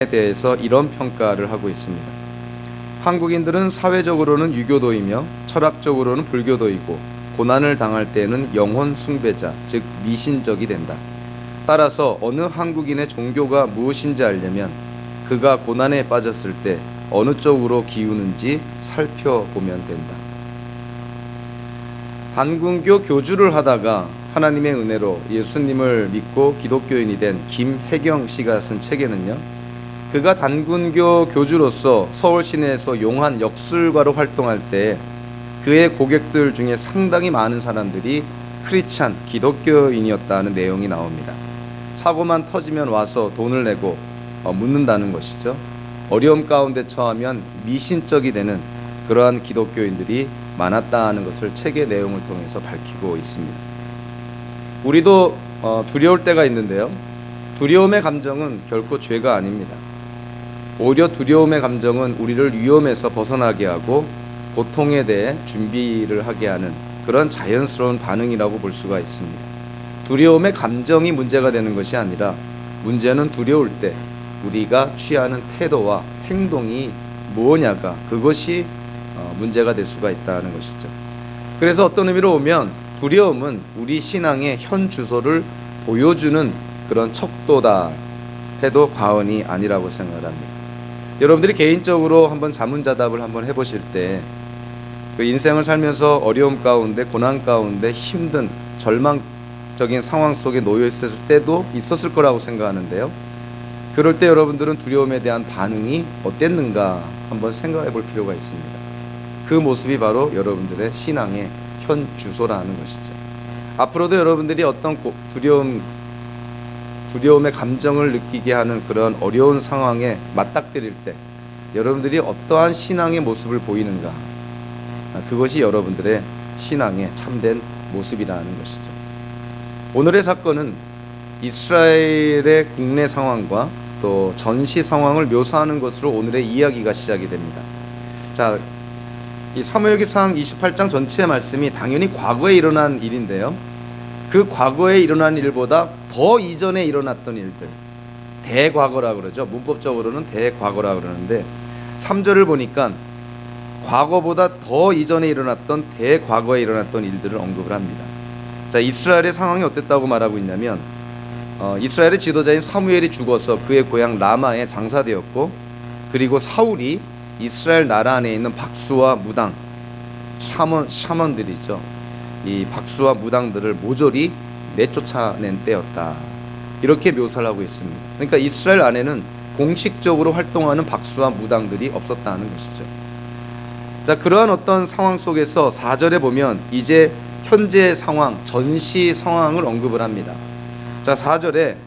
대해서 이런 평가를 하고 있습니다. 한국인들은 사회적으로는 유교도이며 철학적으로는 불교도이고 고난을 당할 때에는 영혼 숭배자, 즉 미신적이 된다. 따라서 어느 한국인의 종교가 무엇인지 알려면 그가 고난에 빠졌을 때 어느 쪽으로 기우는지 살펴보면 된다. 단군교 교주를 하다가 하나님의 은혜로 예수님을 믿고 기독교인이 된 김혜경 씨가 쓴 책에는요, 그가 단군교 교주로서 서울 시내에서 용한 역술가로 활동할 때 그의 고객들 중에 상당히 많은 사람들이 크리스찬 기독교인이었다는 내용이 나옵니다. 사고만 터지면 와서 돈을 내고 묻는다는 것이죠. 어려움 가운데 처하면 미신적이 되는 그러한 기독교인들이 많았다는 것을 책의 내용을 통해서 밝히고 있습니다. 우리도 두려울 때가 있는데요. 두려움의 감정은 결코 죄가 아닙니다. 오히려 두려움의 감정은 우리를 위험에서 벗어나게 하고 고통에 대해 준비를 하게 하는 그런 자연스러운 반응이라고 볼 수가 있습니다. 두려움의 감정이 문제가 되는 것이 아니라 문제는 두려울 때 우리가 취하는 태도와 행동이 무엇냐가 그것이 문제가 될 수가 있다는 것이죠. 그래서 어떤 의미로 보면 두려움은 우리 신앙의 현 주소를 보여주는 그런 척도다 해도 과언이 아니라고 생각을 합니다. 여러분들이 개인적으로 한번 자문자답을 한번 해보실 때 그 인생을 살면서 어려움 가운데 고난 가운데 힘든 절망적인 상황 속에 놓여 있었을 때도 있었을 거라고 생각하는데요. 그럴 때 여러분들은 두려움에 대한 반응이 어땠는가 한번 생각해 볼 필요가 있습니다. 그 모습이 바로 여러분들의 신앙의 현 주소라는 것이죠. 앞으로도 여러분들이 어떤 두려움의 감정을 느끼게 하는 그런 어려운 상황에 맞닥뜨릴 때 여러분들이 어떠한 신앙의 모습을 보이는가, 그것이 여러분들의 신앙의 참된 모습이라는 것이죠. 오늘의 사건은 이스라엘의 국내 상황과 또 전시 상황을 묘사하는 것으로 오늘의 이야기가 시작이 됩니다. 자, 이 사무엘기상 28장 전체의 말씀이 당연히 과거에 일어난 일인데요. 그 과거에 일어난 일보다 더 이전에 일어났던 일들, 대과거라 그러죠. 문법적으로는 대과거라 그러는데 3절을 보니까 과거보다 더 이전에 일어났던 대과거에 일어났던 일들을 언급을 합니다. 자, 이스라엘의 상황이 어땠다고 말하고 있냐면 이스라엘의 지도자인 사무엘이 죽어서 그의 고향 라마에 장사되었고, 그리고 사울이 이스라엘 나라 안에 있는 박수와 무당, 샤먼들이죠. 이 박수와 무당들을 모조리 내쫓아낸 때였다. 이렇게 묘사를 하고 있습니다. 그러니까 이스라엘 안에는 공식적으로 활동하는 박수와 무당들이 없었다는 것이죠. 자, 그러한 어떤 상황 속에서 4절에 보면 이제 현재 상황, 전시 상황을 언급을 합니다. 자, 4절에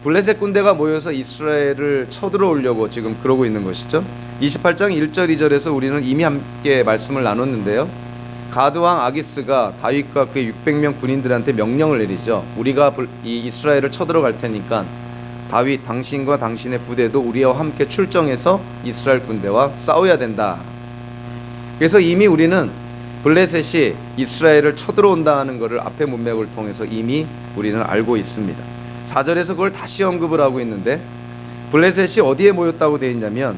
블레셋 군대가 모여서 이스라엘을 쳐들어오려고 지금 그러고 있는 것이죠. 28장 1절 2절에서 우리는 이미 함께 말씀을 나눴는데요. 가드왕 아기스가 다윗과 그의 600명 군인들한테 명령을 내리죠. 우리가 이 이스라엘을 쳐들어갈 테니까 다윗, 당신과 당신의 부대도 우리와 함께 출정해서 이스라엘 군대와 싸워야 된다. 그래서 이미 우리는 블레셋이 이스라엘을 쳐들어온다는 것을 앞의 문맥을 통해서 이미 우리는 알고 있습니다. 4절에서 그걸 다시 언급을 하고 있는데, 블레셋이 어디에 모였다고 되어 있냐면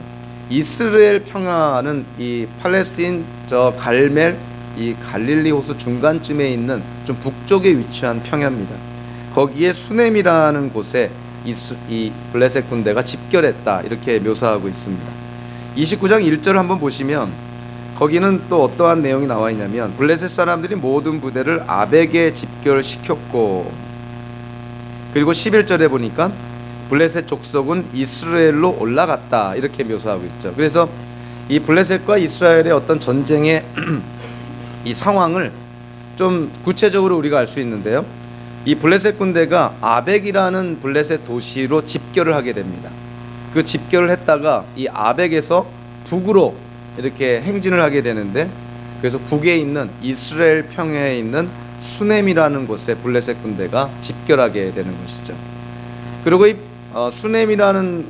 이스라엘 평야는 이 팔레스틴 저 갈멜 이 갈릴리 호수 중간쯤에 있는 좀 북쪽에 위치한 평야입니다. 거기에 수넴이라는 곳에 이 블레셋 군대가 집결했다, 이렇게 묘사하고 있습니다. 29장 1절을 한번 보시면 거기는 또 어떠한 내용이 나와 있냐면 블레셋 사람들이 모든 부대를 아벡에 집결시켰고, 그리고 11절에 보니까 블레셋 족속은 이스라엘로 올라갔다, 이렇게 묘사하고 있죠. 그래서 이 블레셋과 이스라엘의 어떤 전쟁의 이 상황을 좀 구체적으로 우리가 알 수 있는데요. 이 블레셋 군대가 아벡이라는 블레셋 도시로 집결을 하게 됩니다. 그 집결을 했다가 이 아벡에서 북으로 이렇게 행진을 하게 되는데, 그래서 북에 있는 이스라엘 평야에 있는 수넴이라는 곳에 블레셋 군대가 집결하게 되는 것이죠. 그리고 이 수넴이라는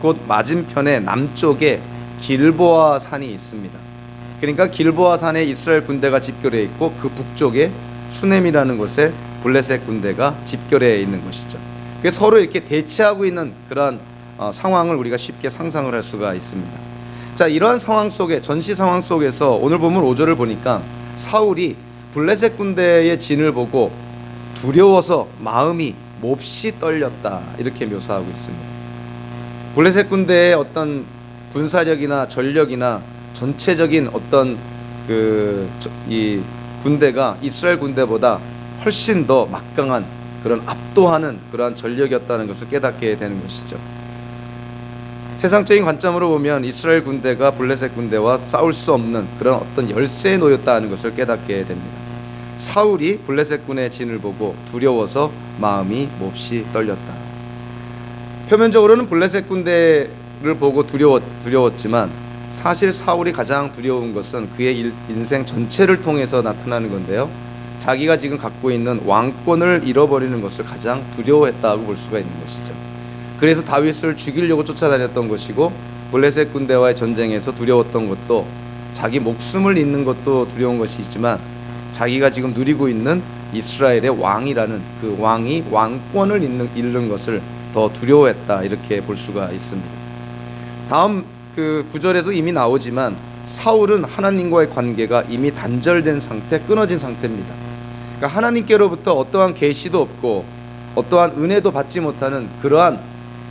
곳 맞은편에 남쪽에 길보아 산이 있습니다. 그러니까 길보아 산에 이스라엘 군대가 집결해 있고 그 북쪽에 수넴이라는 곳에 블레셋 군대가 집결해 있는 것이죠. 그래서 서로 이렇게 대치하고 있는 그러한 상황을 우리가 쉽게 상상을 할 수가 있습니다. 자, 이러한 상황 속에, 전시 상황 속에서 오늘 보면 5절을 보니까 사울이 블레셋 군대의 진을 보고 두려워서 마음이 몹시 떨렸다, 이렇게 묘사하고 있습니다. 블레셋 군대의 어떤 군사력이나 전력이나 전체적인 어떤 이 군대가 이스라엘 군대보다 훨씬 더 막강한 그런 압도하는 그러한 전력이었다는 것을 깨닫게 되는 것이죠. 세상적인 관점으로 보면 이스라엘 군대가 블레셋 군대와 싸울 수 없는 그런 어떤 열세에 놓였다는 것을 깨닫게 됩니다. 사울이 블레셋 군의 진을 보고 두려워서 마음이 몹시 떨렸다. 표면적으로는 블레셋 군대를 보고 두려웠지만 사실 사울이 가장 두려운 것은 그의 인생 전체를 통해서 나타나는 건데요. 자기가 지금 갖고 있는 왕권을 잃어버리는 것을 가장 두려워했다고 볼 수가 있는 것이죠. 그래서 다윗을 죽이려고 쫓아다녔던 것이고, 블레셋 군대와의 전쟁에서 두려웠던 것도 자기 목숨을 잃는 것도 두려운 것이 있지만, 자기가 지금 누리고 있는 이스라엘의 왕이라는 그 왕이 왕권을 잃는 것을 더 두려워했다, 이렇게 볼 수가 있습니다. 다음 그 9절에도 이미 나오지만 사울은 하나님과의 관계가 이미 단절된 상태, 끊어진 상태입니다. 그러니까 하나님께로부터 어떠한 계시도 없고 어떠한 은혜도 받지 못하는 그러한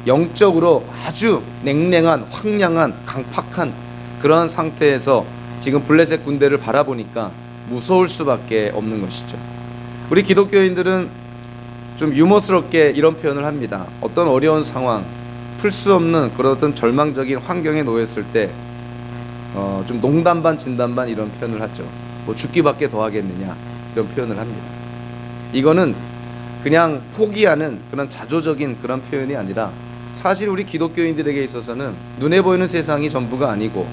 영적으로 아주 냉랭한, 황량한, 강팍한 그러한 상태에서 지금 블레셋 군대를 바라보니까 무서울 수밖에 없는 것이죠. 우리 기독교인들은 좀 유머스럽게 이런 표현을 합니다. 어떤 어려운 상황, 풀 수 없는 그런 어떤 절망적인 환경에 놓였을 때 좀 농담 반 진담 반 이런 표현을 하죠. 뭐 죽기밖에 더 하겠느냐, 이런 표현을 합니다. 이거는 그냥 포기하는 그런 자조적인 그런 표현이 아니라, 사실 우리 기독교인들에게 있어서는 눈에 보이는 세상이 전부가 아니고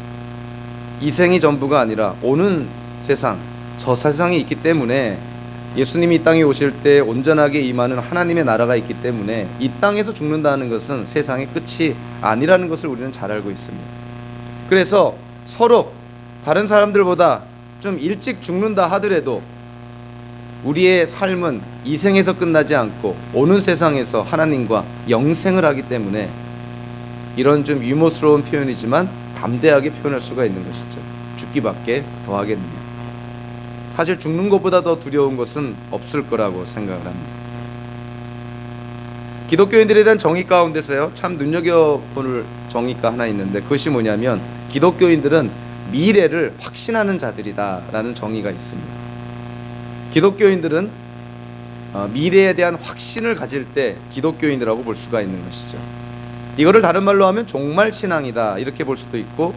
이생이 전부가 아니라 오는 세상, 저 세상이 있기 때문에 예수님이 이 땅에 오실 때 온전하게 임하는 하나님의 나라가 있기 때문에 이 땅에서 죽는다는 것은 세상의 끝이 아니라는 것을 우리는 잘 알고 있습니다. 그래서 서로 다른 사람들보다 좀 일찍 죽는다 하더라도 우리의 삶은 이 생에서 끝나지 않고 오는 세상에서 하나님과 영생을 하기 때문에 이런 좀 유머스러운 표현이지만 담대하게 표현할 수가 있는 것이죠. 죽기밖에 더 하겠느냐. 사실 죽는 것보다 더 두려운 것은 없을 거라고 생각을 합니다. 기독교인들에 대한 정의 가운데서요, 참 눈여겨볼 정의가 하나 있는데, 그것이 뭐냐면 기독교인들은 미래를 확신하는 자들이다라는 정의가 있습니다. 기독교인들은 미래에 대한 확신을 가질 때 기독교인이라고 볼 수가 있는 것이죠. 이거를 다른 말로 하면 종말 신앙이다, 이렇게 볼 수도 있고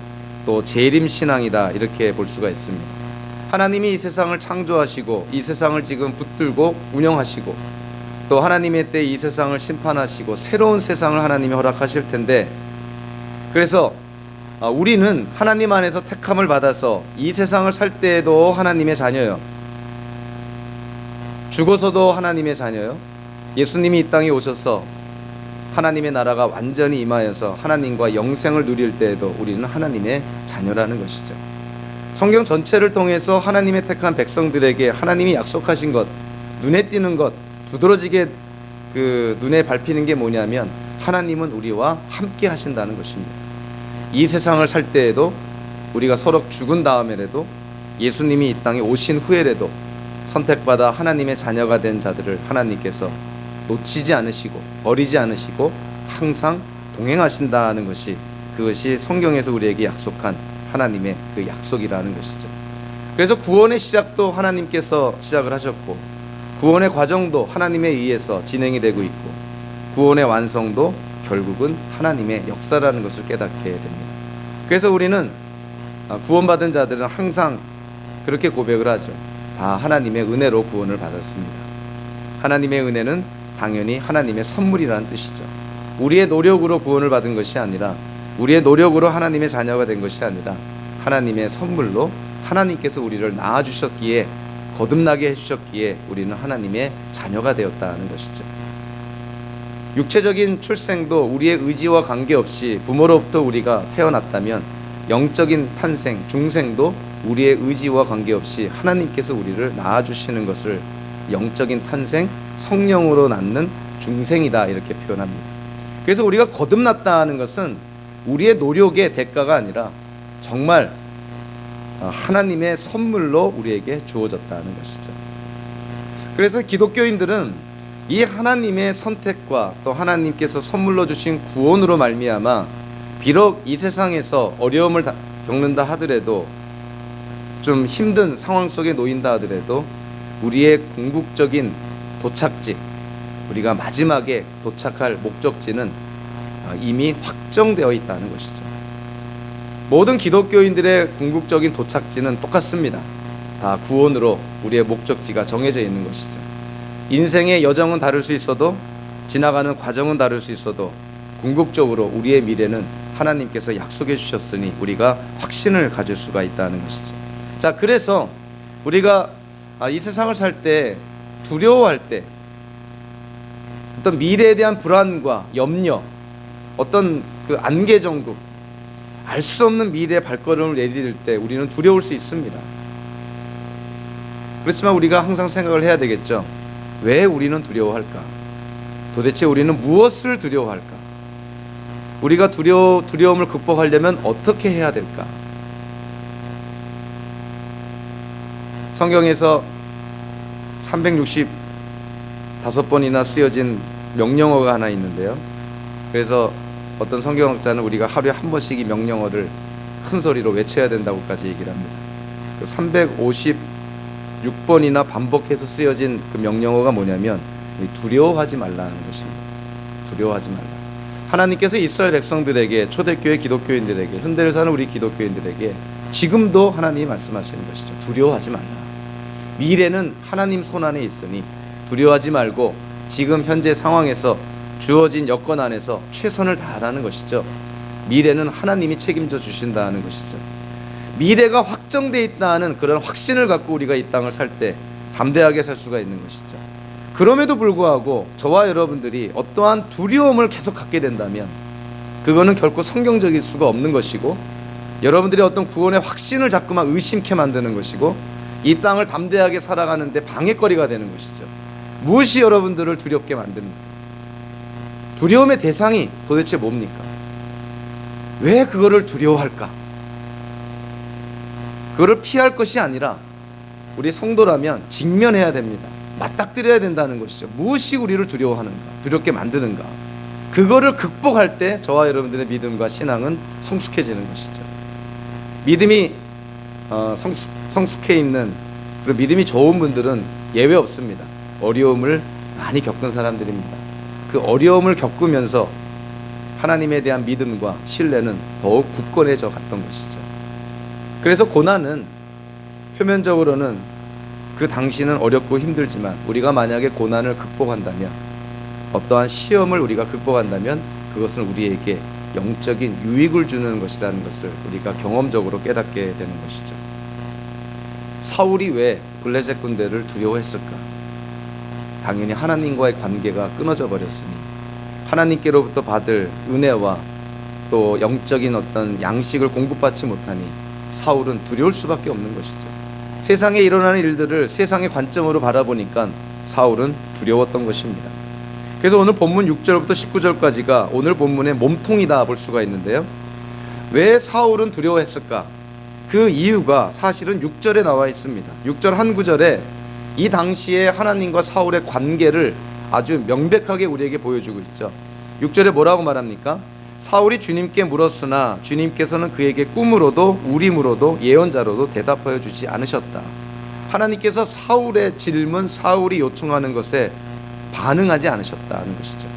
또 재림 신앙이다, 이렇게 볼 수가 있습니다. 하나님이 이 세상을 창조하시고 이 세상을 지금 붙들고 운영하시고 또 하나님의 때 이 세상을 심판하시고 새로운 세상을 하나님이 허락하실 텐데, 그래서 우리는 하나님 안에서 택함을 받아서 이 세상을 살 때에도 하나님의 자녀요, 죽어서도 하나님의 자녀요, 예수님이 이 땅에 오셔서 하나님의 나라가 완전히 임하여서 하나님과 영생을 누릴 때에도 우리는 하나님의 자녀라는 것이죠. 성경 전체를 통해서 하나님의 택한 백성들에게 하나님이 약속하신 것, 눈에 띄는 것, 두드러지게 눈에 밟히는 게 뭐냐면 하나님은 우리와 함께 하신다는 것입니다. 이 세상을 살 때에도, 우리가 서로 죽은 다음에라도, 예수님이 이 땅에 오신 후에라도 선택받아 하나님의 자녀가 된 자들을 하나님께서 놓치지 않으시고 버리지 않으시고 항상 동행하신다는 것이, 그것이 성경에서 우리에게 약속한 하나님의 그 약속이라는 것이죠. 그래서 구원의 시작도 하나님께서 시작을 하셨고, 구원의 과정도 하나님에 의해서 진행이 되고 있고, 구원의 완성도 결국은 하나님의 역사라는 것을 깨닫게 됩니다. 그래서 우리는 구원받은 자들은 항상 그렇게 고백을 하죠. 다 하나님의 은혜로 구원을 받았습니다. 하나님의 은혜는 당연히 하나님의 선물이라는 뜻이죠. 우리의 노력으로 구원을 받은 것이 아니라, 우리의 노력으로 하나님의 자녀가 된 것이 아니라 하나님의 선물로 하나님께서 우리를 낳아주셨기에, 거듭나게 해주셨기에 우리는 하나님의 자녀가 되었다는 것이죠. 육체적인 출생도 우리의 의지와 관계없이 부모로부터 우리가 태어났다면, 영적인 탄생, 중생도 우리의 의지와 관계없이 하나님께서 우리를 낳아주시는 것을 영적인 탄생, 성령으로 낳는 중생이다, 이렇게 표현합니다. 그래서 우리가 거듭났다는 것은 우리의 노력의 대가가 아니라 정말 하나님의 선물로 우리에게 주어졌다는 것이죠. 그래서 기독교인들은 이 하나님의 선택과 또 하나님께서 선물로 주신 구원으로 말미암아 비록 이 세상에서 어려움을 겪는다 하더라도, 좀 힘든 상황 속에 놓인다 하더라도 우리의 궁극적인 도착지, 우리가 마지막에 도착할 목적지는 이미 확정되어 있다는 것이죠. 모든 기독교인들의 궁극적인 도착지는 똑같습니다. 다 구원으로 우리의 목적지가 정해져 있는 것이죠. 인생의 여정은 다를 수 있어도, 지나가는 과정은 다를 수 있어도 궁극적으로 우리의 미래는 하나님께서 약속해 주셨으니 우리가 확신을 가질 수가 있다는 것이죠. 자, 그래서 우리가 이 세상을 살 때 두려워할 때, 어떤 미래에 대한 불안과 염려, 어떤 그 안개전국, 알 수 없는 미래의 발걸음을 내디딜 때 우리는 두려울 수 있습니다. 그렇지만 우리가 항상 생각을 해야 되겠죠. 왜 우리는 두려워할까? 도대체 우리는 무엇을 두려워할까? 우리가 두려움을 극복하려면 어떻게 해야 될까? 성경에서 365번이나 쓰여진 명령어가 하나 있는데요. 그래서 어떤 성경학자는 우리가 하루에 한 번씩 이 명령어를 큰 소리로 외쳐야 된다고까지 얘기를 합니다. 356번이나 반복해서 쓰여진 그 명령어가 뭐냐면 두려워하지 말라는 것입니다. 두려워하지 말라. 하나님께서 이스라엘 백성들에게, 초대교회 기독교인들에게, 현대를 사는 우리 기독교인들에게 지금도 하나님이 말씀하시는 것이죠. 두려워하지 말라. 미래는 하나님 손안에 있으니 두려워하지 말고 지금 현재 상황에서 주어진 여건 안에서 최선을 다하라는 것이죠. 미래는 하나님이 책임져 주신다는 것이죠. 미래가 확정되어 있다는 그런 확신을 갖고 우리가 이 땅을 살 때 담대하게 살 수가 있는 것이죠. 그럼에도 불구하고 저와 여러분들이 어떠한 두려움을 계속 갖게 된다면 그거는 결코 성경적일 수가 없는 것이고, 여러분들이 어떤 구원의 확신을 자꾸만 의심케 만드는 것이고, 이 땅을 담대하게 살아가는데 방해거리가 되는 것이죠. 무엇이 여러분들을 두렵게 만듭니까? 두려움의 대상이 도대체 뭡니까? 왜 그거를 두려워할까? 그거를 피할 것이 아니라 우리 성도라면 직면해야 됩니다. 맞닥뜨려야 된다는 것이죠. 무엇이 우리를 두려워하는가, 두렵게 만드는가. 그거를 극복할 때 저와 여러분들의 믿음과 신앙은 성숙해지는 것이죠. 믿음이 성숙해 있는, 그리고 믿음이 좋은 분들은 예외 없습니다. 어려움을 많이 겪은 사람들입니다. 그 어려움을 겪으면서 하나님에 대한 믿음과 신뢰는 더욱 굳건해져 갔던 것이죠. 그래서 고난은 표면적으로는 그 당시는 어렵고 힘들지만 우리가 만약에 고난을 극복한다면, 어떠한 시험을 우리가 극복한다면 그것은 우리에게 영적인 유익을 주는 것이라는 것을 우리가 경험적으로 깨닫게 되는 것이죠. 사울이 왜 블레셋 군대를 두려워했을까? 당연히 하나님과의 관계가 끊어져 버렸으니, 하나님께로부터 받을 은혜와 또 영적인 어떤 양식을 공급받지 못하니 사울은 두려울 수밖에 없는 것이죠. 세상에 일어나는 일들을 세상의 관점으로 바라보니까 사울은 두려웠던 것입니다. 그래서 오늘 본문 6절부터 19절까지가 오늘 본문의 몸통이다 볼 수가 있는데요. 왜 사울은 두려워했을까? 그 이유가 사실은 6절에 나와 있습니다. 6절 한 구절에 이 당시에 하나님과 사울의 관계를 아주 명백하게 우리에게 보여주고 있죠. 6절에 뭐라고 말합니까? 사울이 주님께 물었으나 주님께서는 그에게 꿈으로도 우림으로도 예언자로도 대답하여 주지 않으셨다. 하나님께서 사울의 질문, 사울이 요청하는 것에 반응하지 않으셨다는 것이죠.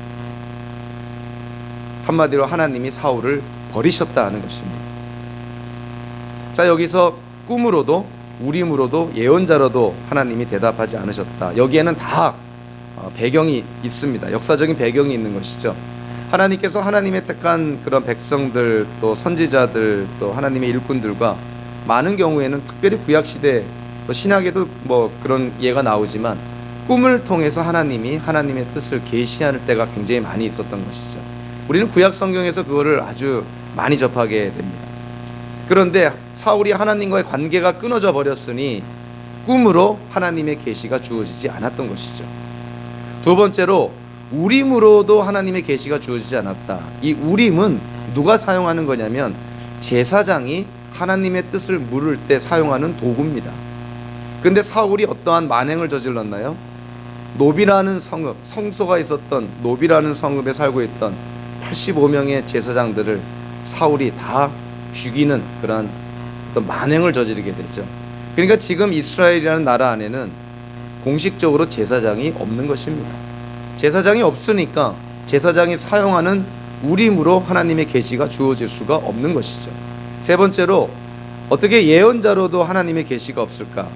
한마디로 하나님이 사울을 버리셨다는 것입니다. 자, 여기서 꿈으로도 우림으로도 예언자로도 하나님이 대답하지 않으셨다. 여기에는 다 배경이 있습니다. 역사적인 배경이 있는 것이죠. 하나님께서 하나님의 택한 그런 백성들, 또 선지자들, 또 하나님의 일꾼들과 많은 경우에는 특별히 구약시대, 또 신약에도 뭐 그런 예가 나오지만 꿈을 통해서 하나님이 하나님의 뜻을 계시하는 때가 굉장히 많이 있었던 것이죠. 우리는 구약 성경에서 그거를 아주 많이 접하게 됩니다. 그런데 사울이 하나님과의 관계가 끊어져 버렸으니 꿈으로 하나님의 계시가 주어지지 않았던 것이죠. 두 번째로 우림으로도 하나님의 계시가 주어지지 않았다. 이 우림은 누가 사용하는 거냐면 제사장이 하나님의 뜻을 물을 때 사용하는 도구입니다. 근데 사울이 어떠한 만행을 저질렀나요? 노비라는 성읍, 성소가 있었던 노비라는 성읍에 살고 있던 85명의 제사장들을 사울이 다 죽이는 그러한 어떤 만행을 저지르게 되죠. 그러니까 지금 이스라엘이라는 나라 안에는 공식적으로 제사장이 없는 것입니다. 제사장이 없으니까 제사장이 사용하는 우림으로 하나님의 계시가 주어질 수가 없는 것이죠. 세 번째로, 어떻게 예언자로도 하나님의 계시가 없을까?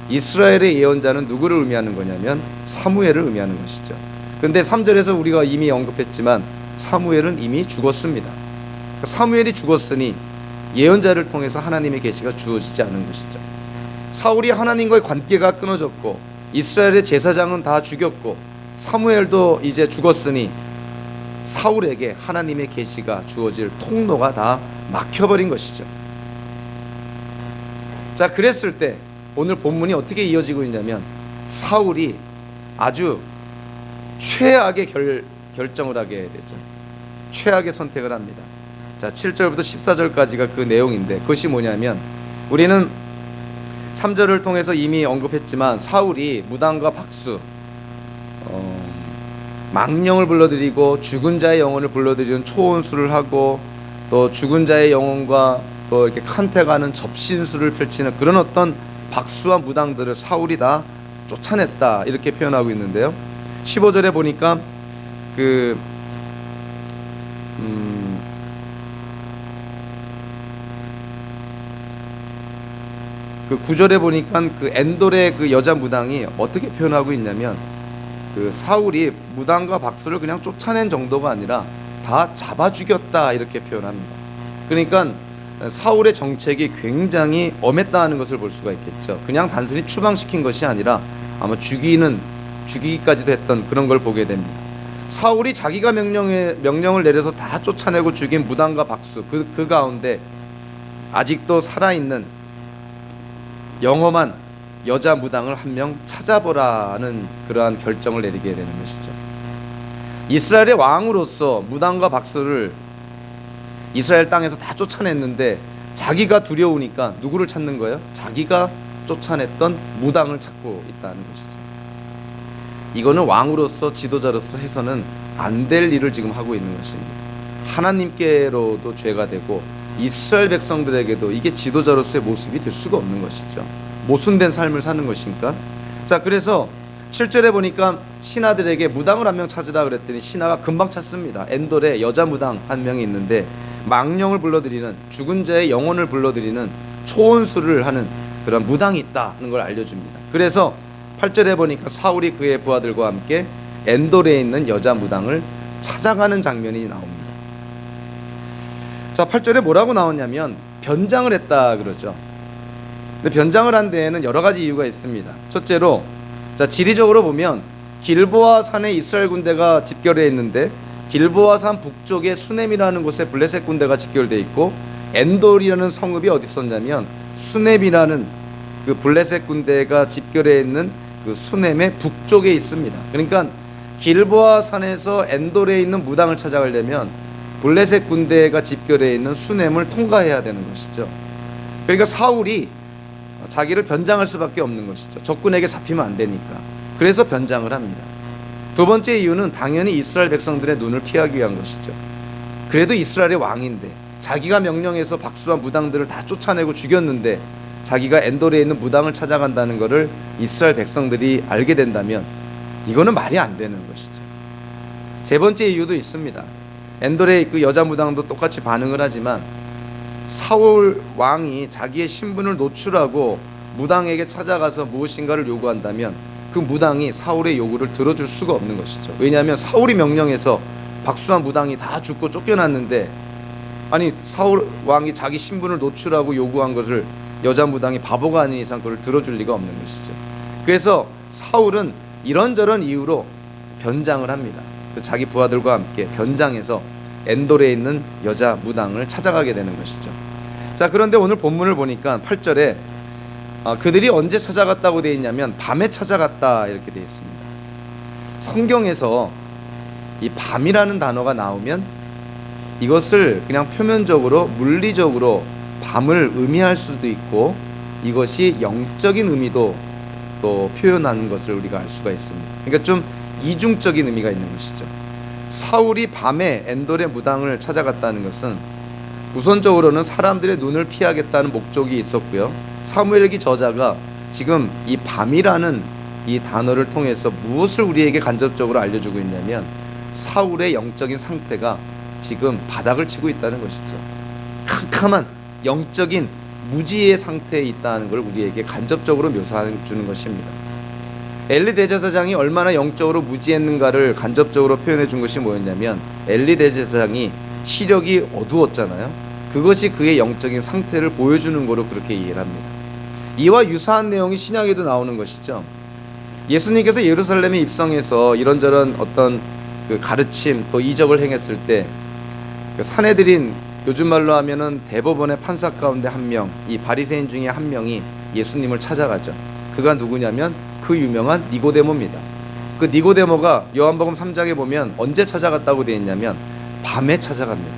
이스라엘의 예언자는 누구를 의미하는 거냐면 사무엘을 의미하는 것이죠. 근데 3절에서 우리가 이미 언급했지만 사무엘은 이미 죽었습니다. 사무엘이 죽었으니 예언자를 통해서 하나님의 계시가 주어지지 않은 것이죠. 사울이 하나님과의 관계가 끊어졌고 이스라엘의 제사장은 다 죽였고 사무엘도 이제 죽었으니 사울에게 하나님의 계시가 주어질 통로가 다 막혀버린 것이죠. 자, 그랬을 때 오늘 본문이 어떻게 이어지고 있냐면 사울이 아주 최악의 결정을 하게 되죠. 최악의 선택을 합니다. 자, 7절부터 14절까지가 그 내용인데 그것이 뭐냐면, 우리는 3절을 통해서 이미 언급했지만 사울이 무당과 박수, 망령을 불러들이고 죽은 자의 영혼을 불러들이는 초원수를 하고 또 죽은 자의 영혼과 또 이렇게 컨택하는 접신수를 펼치는 그런 어떤 박수와 무당들을 사울이 다 쫓아냈다, 이렇게 표현하고 있는데요. 15절에 보니까 그 9절에 보니까 그 엔돌의 그 여자 무당이 어떻게 표현하고 있냐면, 그 사울이 무당과 박수를 그냥 쫓아낸 정도가 아니라 다 잡아 죽였다, 이렇게 표현합니다. 그러니까 사울의 정책이 굉장히 엄했다는 것을 볼 수가 있겠죠. 그냥 단순히 추방시킨 것이 아니라 아마 죽이기까지도 했던 그런 걸 보게 됩니다. 사울이 자기가 명령을 내려서 다 쫓아내고 죽인 무당과 박수, 그 가운데 아직도 살아있는 영험한 여자 무당을 한 명 찾아보라는 그러한 결정을 내리게 되는 것이죠. 이스라엘의 왕으로서 무당과 박수를 이스라엘 땅에서 다 쫓아냈는데 자기가 두려우니까 누구를 찾는 거예요? 자기가 쫓아냈던 무당을 찾고 있다는 것이죠. 이거는 왕으로서 지도자로서 해서는 안 될 일을 지금 하고 있는 것입니다. 하나님께로도 죄가 되고 이스라엘 백성들에게도 이게 지도자로서의 모습이 될 수가 없는 것이죠. 모순된 삶을 사는 것이니까. 자, 그래서 7절에 보니까 신하들에게 무당을 한 명 찾으라 그랬더니 신하가 금방 찾습니다. 엔돌에 여자 무당 한 명이 있는데 망령을 불러들이는, 죽은 자의 영혼을 불러들이는 초원수를 하는 그런 무당이 있다는 걸 알려줍니다. 그래서 8절에 보니까 사울이 그의 부하들과 함께 엔돌에 있는 여자 무당을 찾아가는 장면이 나옵니다. 자, 8절에 뭐라고 나오냐면 변장을 했다 그러죠. 근데 변장을 한 데에는 여러 가지 이유가 있습니다. 첫째로, 자, 지리적으로 보면 길보아 산에 이스라엘 군대가 집결해 있는데 길보아 산 북쪽에 수넴이라는 곳에 블레셋 군대가 집결돼 있고 엔돌이라는 성읍이 어디 있었냐면 수넴이라는 그 블레셋 군대가 집결해 있는 그 수넴의 북쪽에 있습니다. 그러니까 길보아 산에서 엔돌에 있는 무당을 찾아가려면 블레셋 군대가 집결해 있는 수넴을 통과해야 되는 것이죠. 그러니까 사울이 자기를 변장할 수밖에 없는 것이죠. 적군에게 잡히면 안 되니까. 그래서 변장을 합니다. 두 번째 이유는 당연히 이스라엘 백성들의 눈을 피하기 위한 것이죠. 그래도 이스라엘의 왕인데 자기가 명령해서 박수와 무당들을 다 쫓아내고 죽였는데 자기가 엔돌에 있는 무당을 찾아간다는 것을 이스라엘 백성들이 알게 된다면 이거는 말이 안 되는 것이죠. 세 번째 이유도 있습니다. 엔돌의 그 여자 무당도 똑같이 반응을 하지만 사울 왕이 자기의 신분을 노출하고 무당에게 찾아가서 무엇인가를 요구한다면 그 무당이 사울의 요구를 들어줄 수가 없는 것이죠. 왜냐하면 사울이 명령해서 박수한 무당이 다 죽고 쫓겨났는데, 아니 사울 왕이 자기 신분을 노출하고 요구한 것을 여자 무당이 바보가 아닌 이상 그걸 들어줄 리가 없는 것이죠. 그래서 사울은 이런저런 이유로 변장을 합니다. 자기 부하들과 함께 변장해서 엔돌에 있는 여자 무당을 찾아가게 되는 것이죠. 자, 그런데 오늘 본문을 보니까 8절에 그들이 언제 찾아갔다고 되어 있냐면 밤에 찾아갔다 이렇게 되어 있습니다. 성경에서 이 밤이라는 단어가 나오면 이것을 그냥 표면적으로 물리적으로 밤을 의미할 수도 있고 이것이 영적인 의미도 또 표현하는 것을 우리가 알 수가 있습니다. 그러니까 좀 이중적인 의미가 있는 것이죠. 사울이 밤에 엔돌의 무당을 찾아갔다는 것은 우선적으로는 사람들의 눈을 피하겠다는 목적이 있었고요. 사무엘기 저자가 지금 이 밤이라는 이 단어를 통해서 무엇을 우리에게 간접적으로 알려주고 있냐면 사울의 영적인 상태가 지금 바닥을 치고 있다는 것이죠. 캄캄한 영적인 무지의 상태에 있다는 걸 우리에게 간접적으로 묘사해 주는 것입니다. 엘리 대제사장이 얼마나 영적으로 무지했는가를 간접적으로 표현해 준 것이 뭐였냐면 엘리 대제사장이 시력이 어두웠잖아요. 그것이 그의 영적인 상태를 보여주는 거로 그렇게 이해를 합니다. 이와 유사한 내용이 신약에도 나오는 것이죠. 예수님께서 예루살렘에 입성해서 이런저런 어떤 그 가르침 또 이적을 행했을 때 그 산헤드린, 요즘 말로 하면은 대법원의 판사 가운데 한 명, 이 바리새인 중에 한 명이 예수님을 찾아가죠. 그가 누구냐면 그 유명한 니고데모입니다. 그 니고데모가 요한복음 3장에 보면 언제 찾아갔다고 되어 있냐면 밤에 찾아갑니다.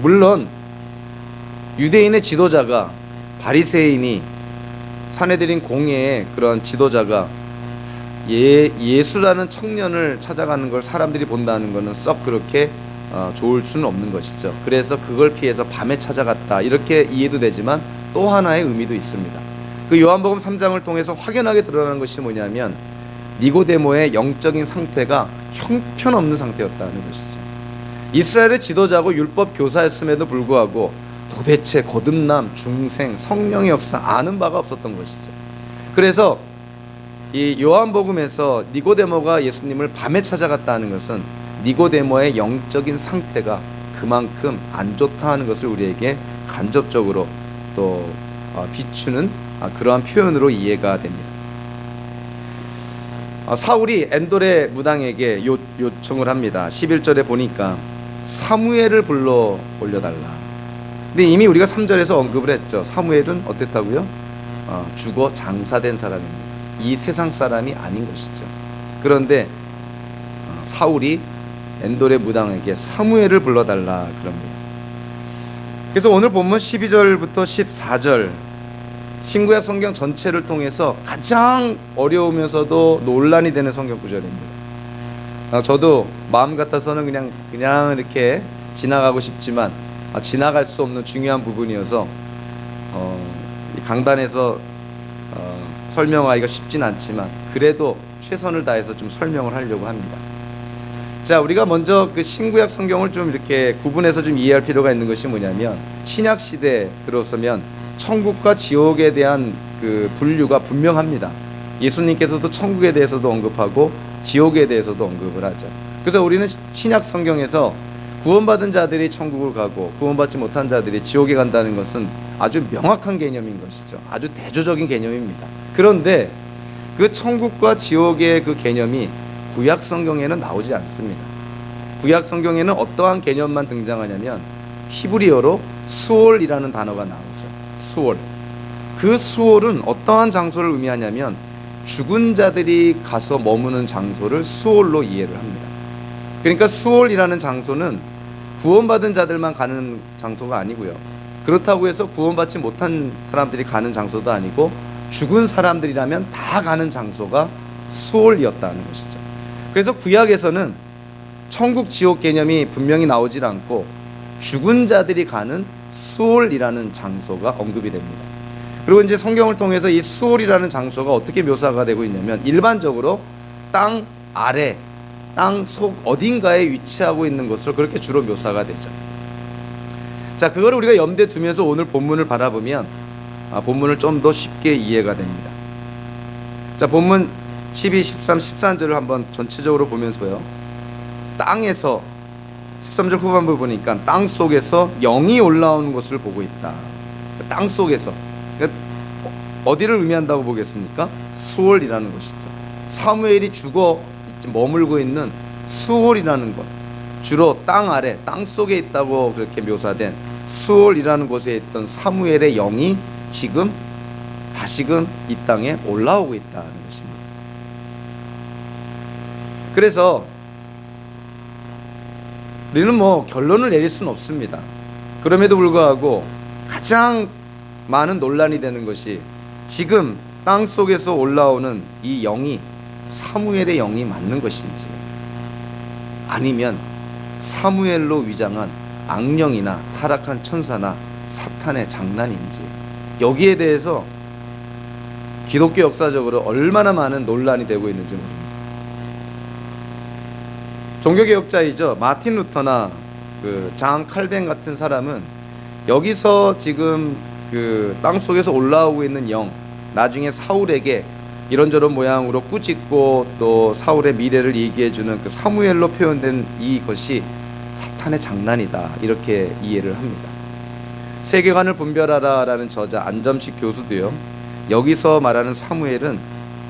물론 유대인의 지도자가, 바리새인이, 산헤드린 공회의 그런 지도자가 예수라는 청년을 찾아가는 걸 사람들이 본다는 것은 썩 그렇게 좋을 수는 없는 것이죠. 그래서 그걸 피해서 밤에 찾아갔다 이렇게 이해도 되지만 또 하나의 의미도 있습니다. 그 요한복음 3장을 통해서 확연하게 드러나는 것이 뭐냐면 니고데모의 영적인 상태가 형편없는 상태였다는 것이죠. 이스라엘의 지도자고 율법 교사였음에도 불구하고 도대체 거듭남, 중생, 성령의 역사 아는 바가 없었던 것이죠. 그래서 이 요한복음에서 니고데모가 예수님을 밤에 찾아갔다는 것은 니고데모의 영적인 상태가 그만큼 안 좋다 하는 것을 우리에게 간접적으로 또 비추는 그러한 표현으로 이해가 됩니다. 사울이 엔돌의 무당에게 요청을 합니다. 11절에 보니까 사무엘을 불러 올려달라. 근데 이미 우리가 3절에서 언급을 했죠. 사무엘은 어땠다고요? 죽어 장사된 사람입니다. 이 세상 사람이 아닌 것이죠. 그런데 사울이 엔돌의 무당에게 사무엘을 불러달라 그럽니다. 그래서 오늘 본문 12절부터 14절 신구약 성경 전체를 통해서 가장 어려우면서도 논란이 되는 성경 구절입니다. 저도 마음 같아서는 그냥 이렇게 지나가고 싶지만 지나갈 수 없는 중요한 부분이어서 강단에서 설명하기가 쉽진 않지만 그래도 최선을 다해서 좀 설명을 하려고 합니다. 자, 우리가 먼저 그 신구약 성경을 좀 이렇게 구분해서 좀 이해할 필요가 있는 것이 뭐냐면 신약 시대에 들어서면 천국과 지옥에 대한 그 분류가 분명합니다. 예수님께서도 천국에 대해서도 언급하고 지옥에 대해서도 언급을 하죠. 그래서 우리는 신약 성경에서 구원받은 자들이 천국을 가고 구원받지 못한 자들이 지옥에 간다는 것은 아주 명확한 개념인 것이죠. 아주 대조적인 개념입니다. 그런데 그 천국과 지옥의 그 개념이 구약 성경에는 나오지 않습니다. 구약 성경에는 어떠한 개념만 등장하냐면 히브리어로 수올이라는 단어가 나오죠. 수올. 그 수올은 어떠한 장소를 의미하냐면 죽은 자들이 가서 머무는 장소를 수올로 이해를 합니다. 그러니까 수올이라는 장소는 구원받은 자들만 가는 장소가 아니고요. 그렇다고 해서 구원받지 못한 사람들이 가는 장소도 아니고 죽은 사람들이라면 다 가는 장소가 수올이었다는 것이죠. 그래서 구약에서는 천국 지옥 개념이 분명히 나오질 않고 죽은 자들이 가는 수올이라는 장소가 언급이 됩니다. 그리고 이제 성경을 통해서 이 수올이라는 장소가 어떻게 묘사가 되고 있냐면 일반적으로 땅 아래, 땅 속 어딘가에 위치하고 있는 것으로 그렇게 주로 묘사가 되죠. 자, 그걸 우리가 염두에 두면서 오늘 본문을 바라보면 본문을 좀 더 쉽게 이해가 됩니다. 자, 본문 12, 13, 14절을 한번 전체적으로 보면서요. 땅에서 13절 후반부 보니까 땅 속에서 영이 올라오는 것을 보고 있다. 땅 속에서 어디를 의미한다고 보겠습니까? 수올이라는 것이죠. 사무엘이 죽어 머물고 있는 수올이라는 것, 주로 땅 아래, 땅 속에 있다고 그렇게 묘사된 수올이라는 곳에 있던 사무엘의 영이 지금 다시금 이 땅에 올라오고 있다는 것입니다. 그래서 우리는 뭐 결론을 내릴 수는 없습니다. 그럼에도 불구하고 가장 많은 논란이 되는 것이 지금 땅 속에서 올라오는 이 영이 사무엘의 영이 맞는 것인지, 아니면 사무엘로 위장한 악령이나 타락한 천사나 사탄의 장난인지, 여기에 대해서 기독교 역사적으로 얼마나 많은 논란이 되고 있는지 모릅니다. 종교개혁자이죠. 마틴 루터나 장 칼뱅 같은 사람은 여기서 지금 땅 속에서 올라오고 있는 영, 나중에 사울에게 이런저런 모양으로 꾸짖고 또 사울의 미래를 얘기해주는 그 사무엘로 표현된 이것이 사탄의 장난이다, 이렇게 이해를 합니다. 세계관을 분별하라라는 저자 안점식 교수도요, 여기서 말하는 사무엘은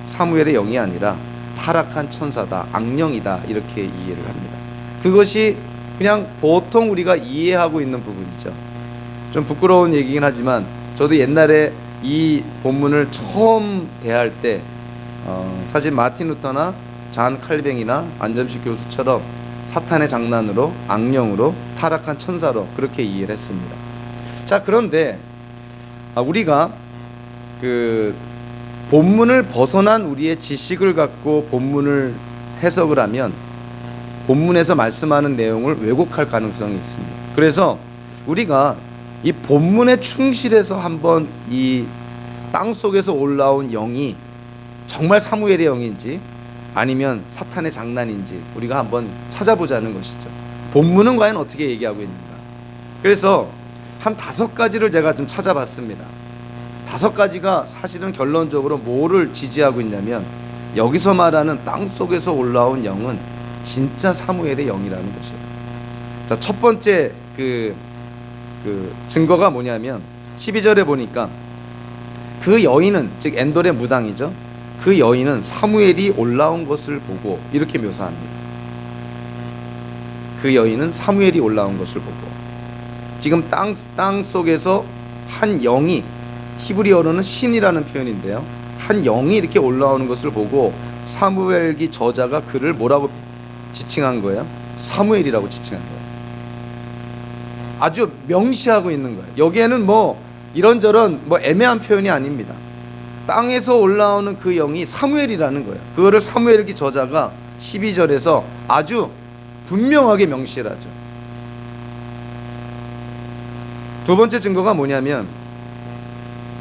사무엘의 영이 아니라 타락한 천사다, 악령이다, 이렇게 이해를 합니다. 그것이 그냥 보통 우리가 이해하고 있는 부분이죠. 좀 부끄러운 얘기긴 하지만 저도 옛날에 이 본문을 처음 대할 때 사실 마틴 루터나 잔 칼뱅이나 안점식 교수처럼 사탄의 장난으로, 악령으로, 타락한 천사로 그렇게 이해를 했습니다. 자, 그런데 우리가 본문을 벗어난 우리의 지식을 갖고 본문을 해석을 하면 본문에서 말씀하는 내용을 왜곡할 가능성이 있습니다. 그래서 우리가 이 본문에 충실해서 한번 이 땅 속에서 올라온 영이 정말 사무엘의 영인지 아니면 사탄의 장난인지 우리가 한번 찾아보자는 것이죠. 본문은 과연 어떻게 얘기하고 있는가. 그래서 한 5가지를 제가 좀 찾아봤습니다. 5가지가 사실은 결론적으로 뭐를 지지하고 있냐면, 여기서 말하는 땅 속에서 올라온 영은 진짜 사무엘의 영이라는 것이에요. 자, 첫 번째 증거가 뭐냐면 12절에 보니까 그 여인은, 즉 엔돌의 무당이죠, 그 여인은 사무엘이 올라온 것을 보고, 이렇게 묘사합니다. 그 여인은 사무엘이 올라온 것을 보고, 지금 땅 속에서 한 영이, 히브리어로는 신이라는 표현인데요, 한 영이 이렇게 올라오는 것을 보고 사무엘기 저자가 그를 뭐라고 지칭한 거예요? 사무엘이라고 지칭한 거예요. 아주 명시하고 있는 거예요. 여기에는 뭐 이런저런 애매한 표현이 아닙니다. 땅에서 올라오는 그 영이 사무엘이라는 거예요. 그거를 사무엘기 저자가 12절에서 아주 분명하게 명시를 하죠. 두 번째 증거가 뭐냐면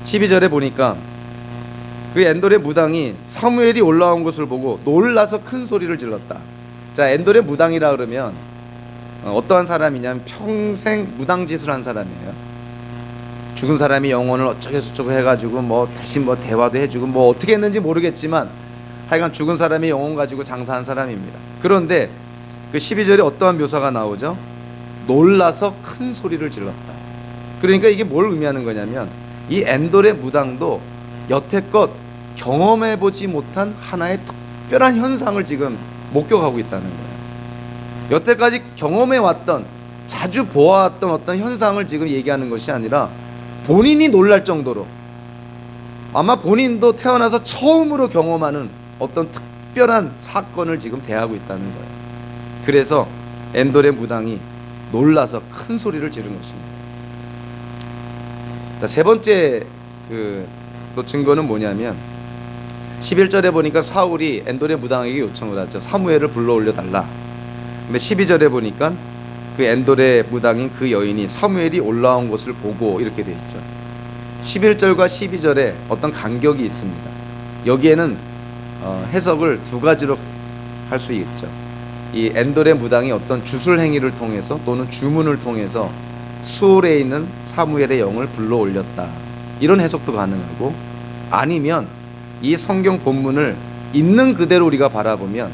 12절에 보니까 그 엔돌의 무당이 사무엘이 올라온 것을 보고 놀라서 큰 소리를 질렀다. 자, 엔돌의 무당이라 그러면 어떠한 사람이냐면 평생 무당짓을 한 사람이에요. 죽은 사람이 영혼을 어쩌고저쩌고 해가지고 대신 대화도 해주고 어떻게 했는지 모르겠지만 하여간 죽은 사람이 영혼 가지고 장사한 사람입니다. 그런데 그 12절에 어떠한 묘사가 나오죠? 놀라서 큰 소리를 질렀다. 그러니까 이게 뭘 의미하는 거냐면 이 엔돌의 무당도 여태껏 경험해보지 못한 하나의 특별한 현상을 지금 목격하고 있다는 거예요. 여태까지 경험해왔던, 자주 보아왔던 어떤 현상을 지금 얘기하는 것이 아니라 본인이 놀랄 정도로, 아마 본인도 태어나서 처음으로 경험하는 어떤 특별한 사건을 지금 대하고 있다는 거예요. 그래서 엔돌의 무당이 놀라서 큰 소리를 지른 것입니다. 자, 세 번째 또 증거는 뭐냐면 11절에 보니까 사울이 엔돌의 무당에게 요청을 하죠. 사무엘을 불러 올려달라. 근데 12절에 보니까 그 엔돌의 무당인 그 여인이 사무엘이 올라온 것을 보고, 이렇게 되어 있죠. 11절과 12절에 어떤 간격이 있습니다. 여기에는 해석을 2가지로 할 수 있죠. 이 엔돌의 무당이 어떤 주술 행위를 통해서 또는 주문을 통해서 수월에 있는 사무엘의 영을 불러 올렸다, 이런 해석도 가능하고, 아니면 이 성경 본문을 있는 그대로 우리가 바라보면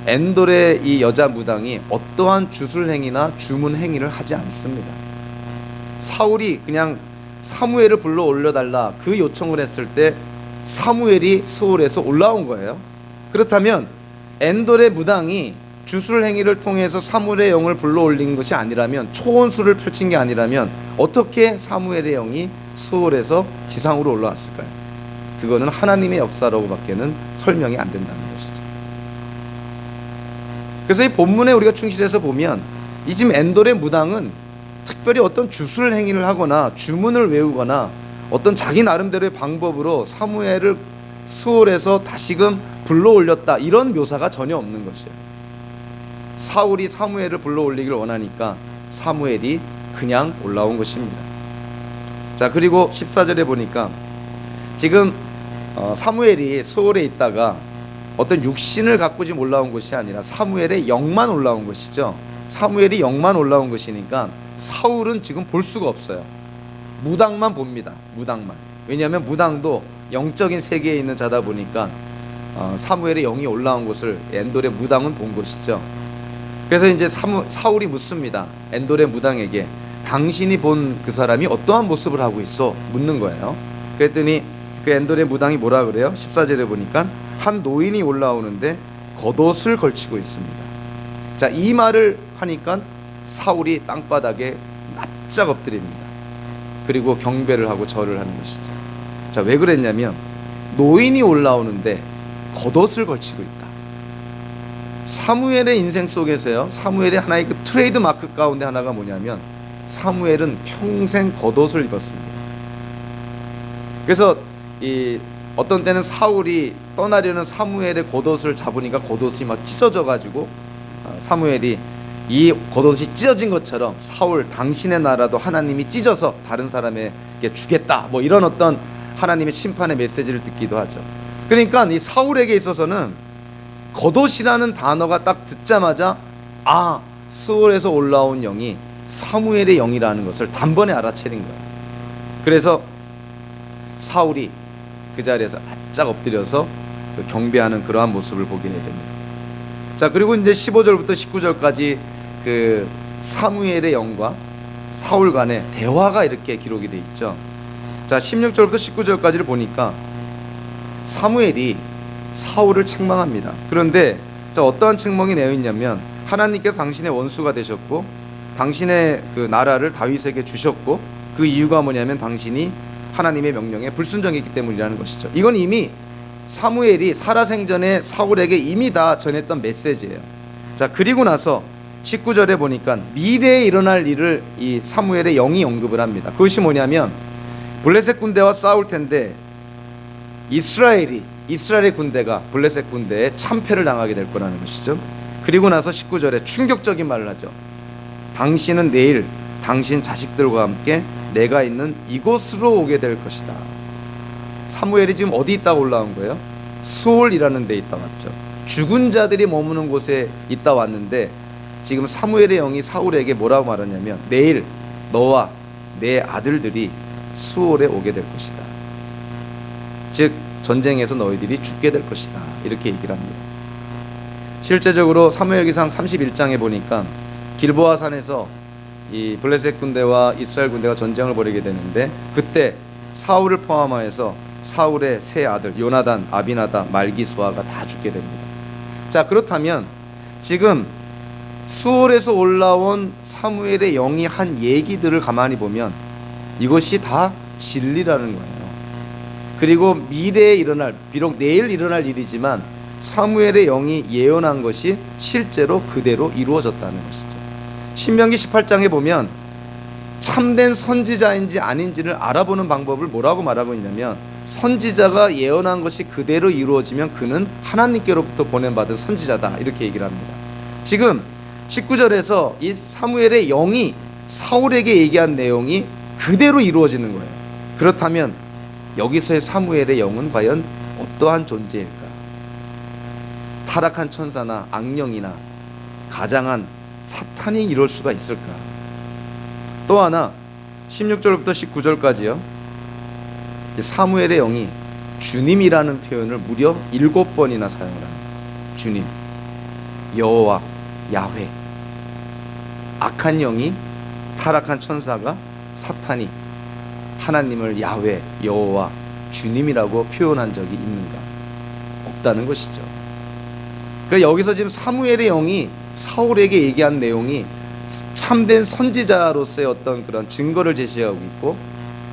엔돌의 이 여자 무당이 어떠한 주술 행위나 주문 행위를 하지 않습니다. 사울이 그냥 사무엘을 불러 올려달라 그 요청을 했을 때 사무엘이 수월에서 올라온 거예요. 그렇다면 엔돌의 무당이 주술 행위를 통해서 사무엘의 영을 불러 올린 것이 아니라면, 초원수를 펼친 게 아니라면 어떻게 사무엘의 영이 수월에서 지상으로 올라왔을까요? 그거는 하나님의 역사라고밖에는 설명이 안 된다는 것이죠. 그래서 이 본문에 우리가 충실해서 보면 이 지금 엔돌의 무당은 특별히 어떤 주술 행위를 하거나 주문을 외우거나 어떤 자기 나름대로의 방법으로 사무엘을 수월에서 다시금 불러올렸다, 이런 묘사가 전혀 없는 것이에요. 사울이 사무엘을 불러올리길 원하니까 사무엘이 그냥 올라온 것입니다. 자, 그리고 14절에 보니까 지금 사무엘이 수월에 있다가 어떤 육신을 갖고 지금 올라온 것이 아니라 사무엘의 영만 올라온 것이죠. 사무엘이 영만 올라온 것이니까 사울은 지금 볼 수가 없어요. 무당만 봅니다. 무당만. 왜냐하면 무당도 영적인 세계에 있는 자다 보니까 사무엘의 영이 올라온 것을 엔돌의 무당은 본 것이죠. 그래서 이제 사울이 묻습니다. 엔돌의 무당에게 당신이 본 그 사람이 어떠한 모습을 하고 있어? 묻는 거예요. 그랬더니 그 엔돌의 무당이 뭐라 그래요? 14절에 보니까 한 노인이 올라오는데 겉옷을 걸치고 있습니다. 자, 이 말을 하니까 사울이 땅바닥에 납작 엎드립니다. 그리고 경배를 하고 절을 하는 것이죠. 자, 왜 그랬냐면 노인이 올라오는데 겉옷을 걸치고 있다. 사무엘의 인생 속에서요, 사무엘의 하나의 그 트레이드 마크 가운데 하나가 뭐냐면 사무엘은 평생 겉옷을 입었습니다. 그래서 어떤 때는 사울이 떠나려는 사무엘의 겉옷을 잡으니까 겉옷이 막 찢어져 가지고 사무엘이 이 겉옷이 찢어진 것처럼 사울 당신의 나라도 하나님이 찢어서 다른 사람에게 주겠다, 뭐 이런 어떤 하나님의 심판의 메시지를 듣기도 하죠. 그러니까 이 사울에게 있어서는 겉옷이라는 단어가 딱 듣자마자 수월에서 올라온 영이 사무엘의 영이라는 것을 단번에 알아채린 거예요. 그래서 사울이 그 자리에서 바짝 엎드려서 그 경배하는 그러한 모습을 보게 됩니다. 자, 그리고 이제 15절부터 19절까지 그 사무엘의 영과 사울 간의 대화가 이렇게 기록이 돼 있죠. 자, 16절부터 19절까지를 보니까 사무엘이 사울을 책망합니다. 그런데 자, 어떠한 책망이 내어 있냐면 하나님께서 당신의 원수가 되셨고 당신의 그 나라를 다윗에게 주셨고 그 이유가 뭐냐면 당신이 하나님의 명령에 불순종했기 때문이라는 것이죠. 이건 이미 사무엘이 살아생전에 사울에게 이미 다 전했던 메시지예요. 자, 그리고 나서 19절에 보니까 미래에 일어날 일을 이 사무엘의 영이 언급을 합니다. 그것이 뭐냐면 블레셋 군대와 싸울 텐데 이스라엘의 군대가 블레셋 군대에 참패를 당하게 될 거라는 것이죠. 그리고 나서 19절에 충격적인 말을 하죠. 당신은 내일 당신 자식들과 함께 내가 있는 이곳으로 오게 될 것이다. 사무엘이 지금 어디 있다 올라온 거예요? 수올이라는 데 있다 왔죠. 죽은 자들이 머무는 곳에 있다 왔는데 지금 사무엘의 영이 사울에게 뭐라고 말하냐면 내일 너와 내 아들들이 수올에 오게 될 것이다. 즉 전쟁에서 너희들이 죽게 될 것이다. 이렇게 얘기를 합니다. 실제적으로 사무엘기상 31장에 보니까 길보아 산에서 이 블레셋 군대와 이스라엘 군대가 전쟁을 벌이게 되는데 그때 사울을 포함하여서 사울의 세 아들 요나단, 아비나답, 말기수아가 다 죽게 됩니다. 자, 그렇다면 지금 수월에서 올라온 사무엘의 영이 한 얘기들을 가만히 보면 이것이 다 진리라는 거예요. 그리고 미래에 일어날, 비록 내일 일어날 일이지만 사무엘의 영이 예언한 것이 실제로 그대로 이루어졌다는 것이죠. 신명기 18장에 보면 참된 선지자인지 아닌지를 알아보는 방법을 뭐라고 말하고 있냐면 선지자가 예언한 것이 그대로 이루어지면 그는 하나님께로부터 보낸받은 선지자다, 이렇게 얘기를 합니다. 지금 19절에서 이 사무엘의 영이 사울에게 얘기한 내용이 그대로 이루어지는 거예요. 그렇다면 여기서의 사무엘의 영은 과연 어떠한 존재일까? 타락한 천사나 악령이나 가장한 사탄이 이럴 수가 있을까? 또 하나 16절부터 19절까지요. 사무엘의 영이 주님이라는 표현을 무려 7번이나 사용을 합니다. 주님, 여호와, 야훼. 악한 영이, 타락한 천사가, 사탄이 하나님을 야훼, 여호와, 주님이라고 표현한 적이 있는가? 없다는 것이죠. 그래서 여기서 지금 사무엘의 영이 사울에게 얘기한 내용이 참된 선지자로서의 어떤 그런 증거를 제시하고 있고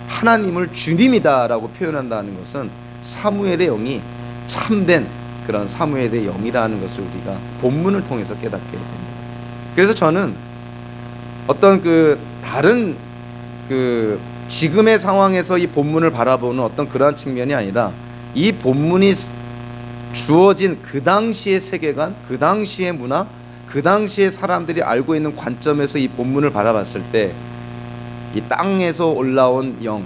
하나님을 주님이다라고 표현한다는 것은 사무엘의 영이 참된 그런 사무엘의 영이라는 것을 우리가 본문을 통해서 깨닫게 됩니다. 그래서 저는 어떤 그 다른 그 지금의 상황에서 이 본문을 바라보는 어떤 그러한 측면이 아니라 이 본문이 주어진 그 당시의 세계관, 그 당시의 문화, 그 당시의 사람들이 알고 있는 관점에서 이 본문을 바라봤을 때 이 땅에서 올라온 영,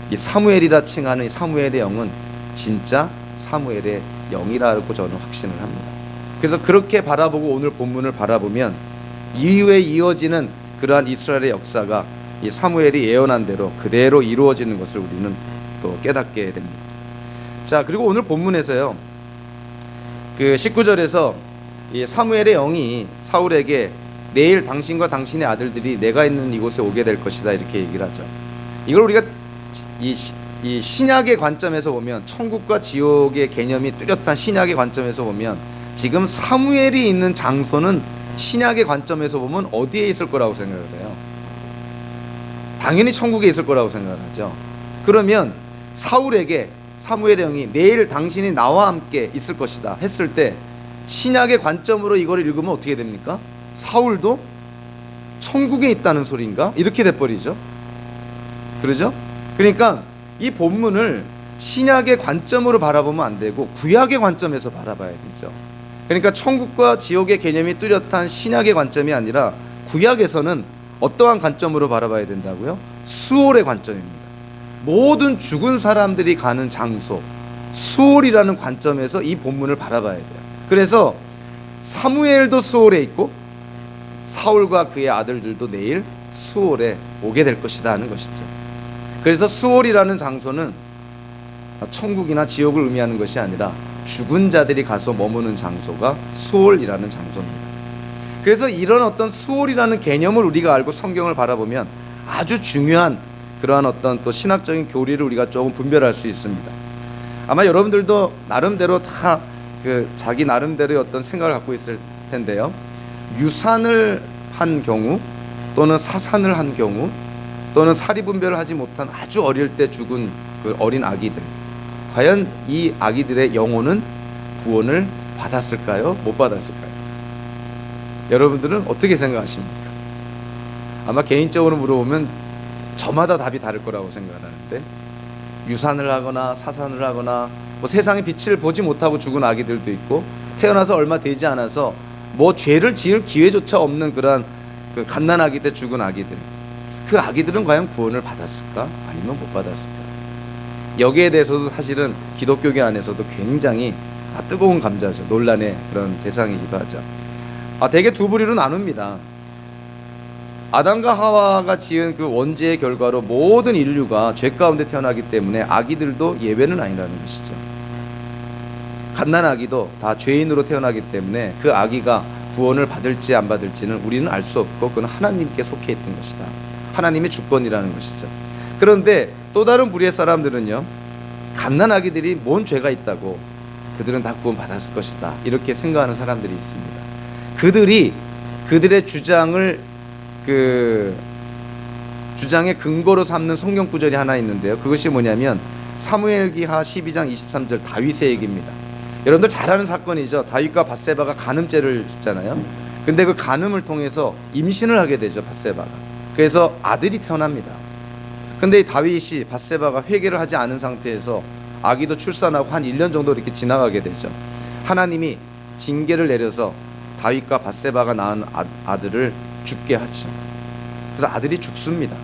이 사무엘이라 칭하는 이 사무엘의 영은 진짜 사무엘의 영이라고 저는 확신을 합니다. 그래서 그렇게 바라보고 오늘 본문을 바라보면 이후에 이어지는 그러한 이스라엘의 역사가 이 사무엘이 예언한 대로 그대로 이루어지는 것을 우리는 또 깨닫게 됩니다. 자, 그리고 오늘 본문에서요, 그 19절에서 이 사무엘의 영이 사울에게 내일 당신과 당신의 아들들이 내가 있는 이곳에 오게 될 것이다 이렇게 얘기를 하죠. 이걸 우리가 이 신약의 관점에서 보면, 천국과 지옥의 개념이 뚜렷한 신약의 관점에서 보면 지금 사무엘이 있는 장소는 신약의 관점에서 보면 어디에 있을 거라고 생각을 해요? 당연히 천국에 있을 거라고 생각을 하죠. 그러면 사울에게 사무엘의 영이 내일 당신이 나와 함께 있을 것이다 했을 때 신약의 관점으로 이걸 읽으면 어떻게 됩니까? 사울도 천국에 있다는 소리인가? 이렇게 돼버리죠. 그러죠? 그러니까 이 본문을 신약의 관점으로 바라보면 안 되고 구약의 관점에서 바라봐야 되죠. 그러니까 천국과 지옥의 개념이 뚜렷한 신약의 관점이 아니라 구약에서는 어떠한 관점으로 바라봐야 된다고요? 수올의 관점입니다. 모든 죽은 사람들이 가는 장소, 수올이라는 관점에서 이 본문을 바라봐야 돼요. 그래서 사무엘도 수올에 있고 사울과 그의 아들들도 내일 수올에 오게 될 것이다 하는 것이죠. 그래서 수올이라는 장소는 천국이나 지옥을 의미하는 것이 아니라 죽은 자들이 가서 머무는 장소가 수올이라는 장소입니다. 그래서 이런 어떤 수올이라는 개념을 우리가 알고 성경을 바라보면 아주 중요한 그러한 어떤 또 신학적인 교리를 우리가 조금 분별할 수 있습니다. 아마 여러분들도 나름대로 다 그 자기 나름대로의 어떤 생각을 갖고 있을 텐데요. 유산을 한 경우 또는 사산을 한 경우 또는 사리분별을 하지 못한 아주 어릴 때 죽은 그 어린 아기들, 과연 이 아기들의 영혼은 구원을 받았을까요? 못 받았을까요? 여러분들은 어떻게 생각하십니까? 아마 개인적으로 물어보면 저마다 답이 다를 거라고 생각을 하는데, 유산을 하거나 사산을 하거나 뭐 세상의 빛을 보지 못하고 죽은 아기들도 있고, 태어나서 얼마 되지 않아서 뭐 죄를 지을 기회조차 없는 그러한 그 갓난아기 때 죽은 아기들, 그 아기들은 과연 구원을 받았을까? 아니면 못 받았을까? 여기에 대해서도 사실은 기독교계 안에서도 굉장히 뜨거운 감자죠. 논란의 그런 대상이기도 하죠. 대개 두 부류로 나눕니다. 아담과 하와가 지은 그 원죄의 결과로 모든 인류가 죄 가운데 태어나기 때문에 아기들도 예외는 아니라는 것이죠. 갓난아기도 다 죄인으로 태어나기 때문에 그 아기가 구원을 받을지 안 받을지는 우리는 알 수 없고 그건 하나님께 속해 있던 것이다. 하나님의 주권이라는 것이죠. 그런데 또 다른 부류의 사람들은요, 갓난아기들이 뭔 죄가 있다고 그들은 다 구원 받았을 것이다 이렇게 생각하는 사람들이 있습니다. 그들이 그들의 주장의 근거로 삼는 성경 구절이 하나 있는데요. 그것이 뭐냐면 사무엘기하 12장 23절 다윗의 얘기입니다. 여러분들 잘 아는 사건이죠. 다윗과 밧세바가 간음죄를 짓잖아요. 근데 그 간음을 통해서 임신을 하게 되죠, 밧세바가. 그래서 아들이 태어납니다. 근데 이 다윗이 밧세바가 회개를 하지 않은 상태에서 아기도 출산하고 한 1년 정도 이렇게 지나가게 되죠. 하나님이 징계를 내려서 다윗과 밧세바가 낳은 아들을 죽게 하죠. 그래서 아들이 죽습니다.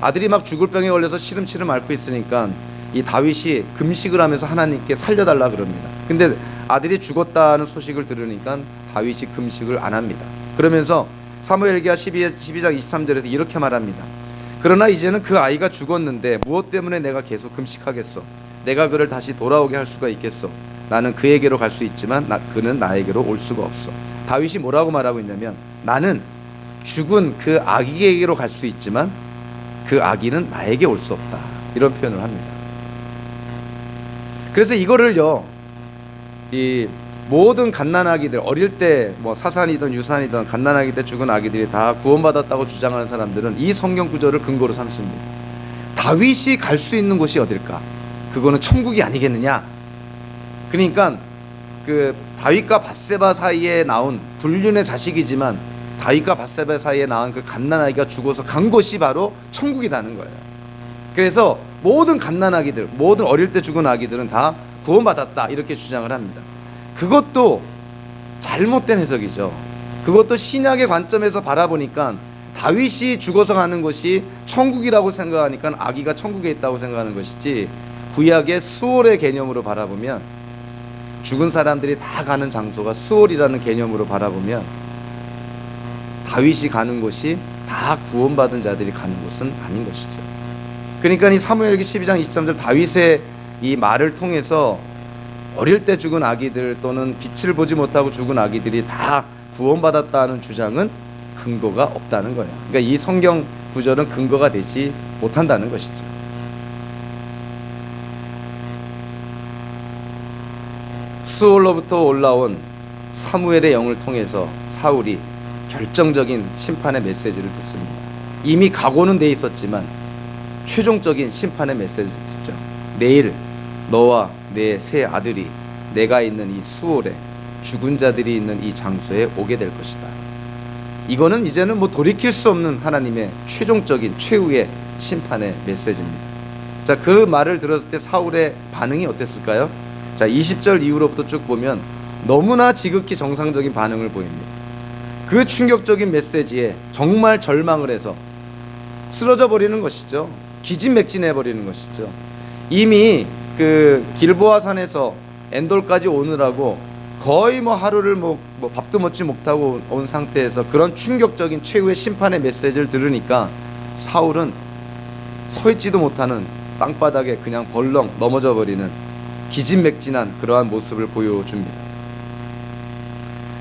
아들이 막 죽을 병에 걸려서 시름시름 앓고 있으니까 이 다윗이 금식을 하면서 하나님께 살려달라 그럽니다. 근데 아들이 죽었다는 소식을 들으니까 다윗이 금식을 안 합니다. 그러면서 사무엘기하 12장 23절에서 이렇게 말합니다. 그러나 이제는 그 아이가 죽었는데 무엇 때문에 내가 계속 금식하겠어? 내가 그를 다시 돌아오게 할 수가 있겠어? 나는 그에게로 갈 수 있지만 그는 나에게로 올 수가 없어. 다윗이 뭐라고 말하고 있냐면, 나는 죽은 그 아기에게로 갈 수 있지만 그 아기는 나에게 올 수 없다, 이런 표현을 합니다. 그래서 이거를요, 이 모든 갓난아기들, 어릴 때 뭐 사산이든 유산이든 갓난아기 때 죽은 아기들이 다 구원받았다고 주장하는 사람들은 이 성경 구절을 근거로 삼습니다. 다윗이 갈 수 있는 곳이 어딜까? 그거는 천국이 아니겠느냐? 그러니까 그 다윗과 밧세바 사이에 나온 불륜의 자식이지만 다윗과 밧세바 사이에 낳은 그 갓난아기가 죽어서 간 곳이 바로 천국이라는 거예요. 그래서 모든 갓난아기들, 모든 어릴 때 죽은 아기들은 다 구원받았다 이렇게 주장을 합니다. 그것도 잘못된 해석이죠. 그것도 신약의 관점에서 바라보니까 다윗이 죽어서 가는 곳이 천국이라고 생각하니까 아기가 천국에 있다고 생각하는 것이지, 구약의 스월의 개념으로 바라보면, 죽은 사람들이 다 가는 장소가 스월이라는 개념으로 바라보면 다윗이 가는 곳이 다 구원받은 자들이 가는 곳은 아닌 것이죠. 그러니까 이 사무엘기 12장 23절 다윗의 이 말을 통해서 어릴 때 죽은 아기들 또는 빛을 보지 못하고 죽은 아기들이 다 구원받았다는 주장은 근거가 없다는 거예요. 그러니까 이 성경 구절은 근거가 되지 못한다는 것이죠. 스올로부터 올라온 사무엘의 영을 통해서 사울이 결정적인 심판의 메시지를 듣습니다. 이미 각오는 돼 있었지만 최종적인 심판의 메시지를 듣죠. 내일 너와 내 세 아들이 내가 있는 이 수올에, 죽은 자들이 있는 이 장소에 오게 될 것이다. 이거는 이제는 뭐 돌이킬 수 없는 하나님의 최종적인 최후의 심판의 메시지입니다. 자, 그 말을 들었을 때 사울의 반응이 어땠을까요? 자, 20절 이후로부터 쭉 보면 너무나 지극히 정상적인 반응을 보입니다. 그 충격적인 메시지에 정말 절망을 해서 쓰러져 버리는 것이죠. 기진맥진해 버리는 것이죠. 이미 그 길보아 산에서 엔돌까지 오느라고 거의 뭐 하루를 뭐 밥도 먹지 못하고 온 상태에서 그런 충격적인 최후의 심판의 메시지를 들으니까 사울은 서 있지도 못하는 땅바닥에 그냥 벌렁 넘어져 버리는 기진맥진한 그러한 모습을 보여줍니다.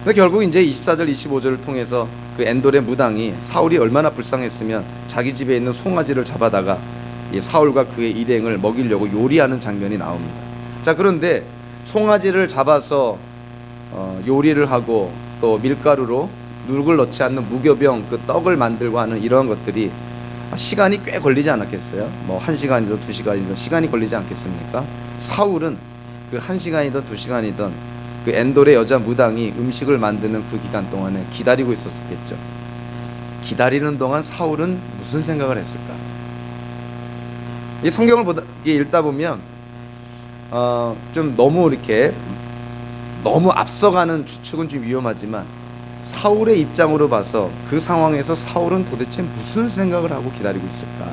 근데 결국 이제 24절 25절을 통해서 그 엔돌의 무당이 사울이 얼마나 불쌍했으면 자기 집에 있는 송아지를 잡아다가 이 사울과 그의 일행을 먹이려고 요리하는 장면이 나옵니다. 자, 그런데 송아지를 잡아서 요리를 하고 또 밀가루로 누룩을 넣지 않는 무교병 그 떡을 만들고 하는 이러한 것들이 시간이 꽤 걸리지 않았겠어요? 뭐 1시간이든 2시간이든 시간이 걸리지 않겠습니까? 사울은 그 1시간이든 2시간이든 그 엔돌의 여자 무당이 음식을 만드는 그 기간 동안에 기다리고 있었겠죠. 기다리는 동안 사울은 무슨 생각을 했을까? 이 성경을 읽다 보면 좀 너무 이렇게 너무 앞서가는 추측은 좀 위험하지만 사울의 입장으로 봐서 그 상황에서 사울은 도대체 무슨 생각을 하고 기다리고 있을까?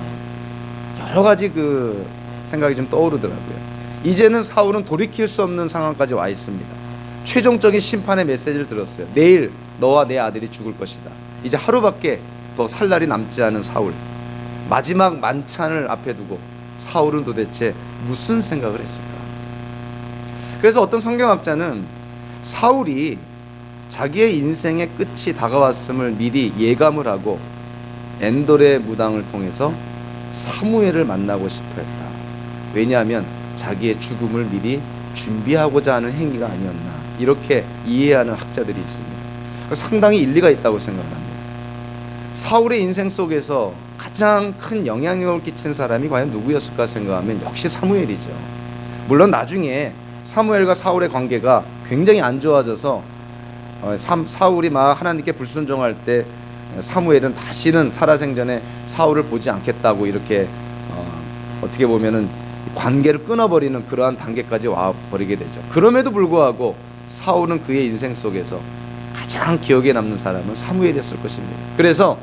여러 가지 그 생각이 좀 떠오르더라고요. 이제는 사울은 돌이킬 수 없는 상황까지 와 있습니다. 최종적인 심판의 메시지를 들었어요. 내일 너와 내 아들이 죽을 것이다. 이제 하루밖에 더 살 날이 남지 않은 사울. 마지막 만찬을 앞에 두고 사울은 도대체 무슨 생각을 했을까? 그래서 어떤 성경학자는 사울이 자기의 인생의 끝이 다가왔음을 미리 예감을 하고 엔돌의 무당을 통해서 사무엘을 만나고 싶어 했다. 왜냐하면 자기의 죽음을 미리 준비하고자 하는 행위가 아니었나, 이렇게 이해하는 학자들이 있습니다. 상당히 일리가 있다고 생각합니다. 사울의 인생 속에서 가장 큰 영향력을 끼친 사람이 과연 누구였을까 생각하면 역시 사무엘이죠. 물론 나중에 사무엘과 사울의 관계가 굉장히 안 좋아져서 사울이 막 하나님께 불순종할 때 사무엘은 다시는 살아생전에 사울을 보지 않겠다고 이렇게 어떻게 보면은 관계를 끊어버리는 그러한 단계까지 와버리게 되죠. 그럼에도 불구하고 사울은 그의 인생 속에서 가장 기억에 남는 사람은 사무엘이었을 것입니다. 그래서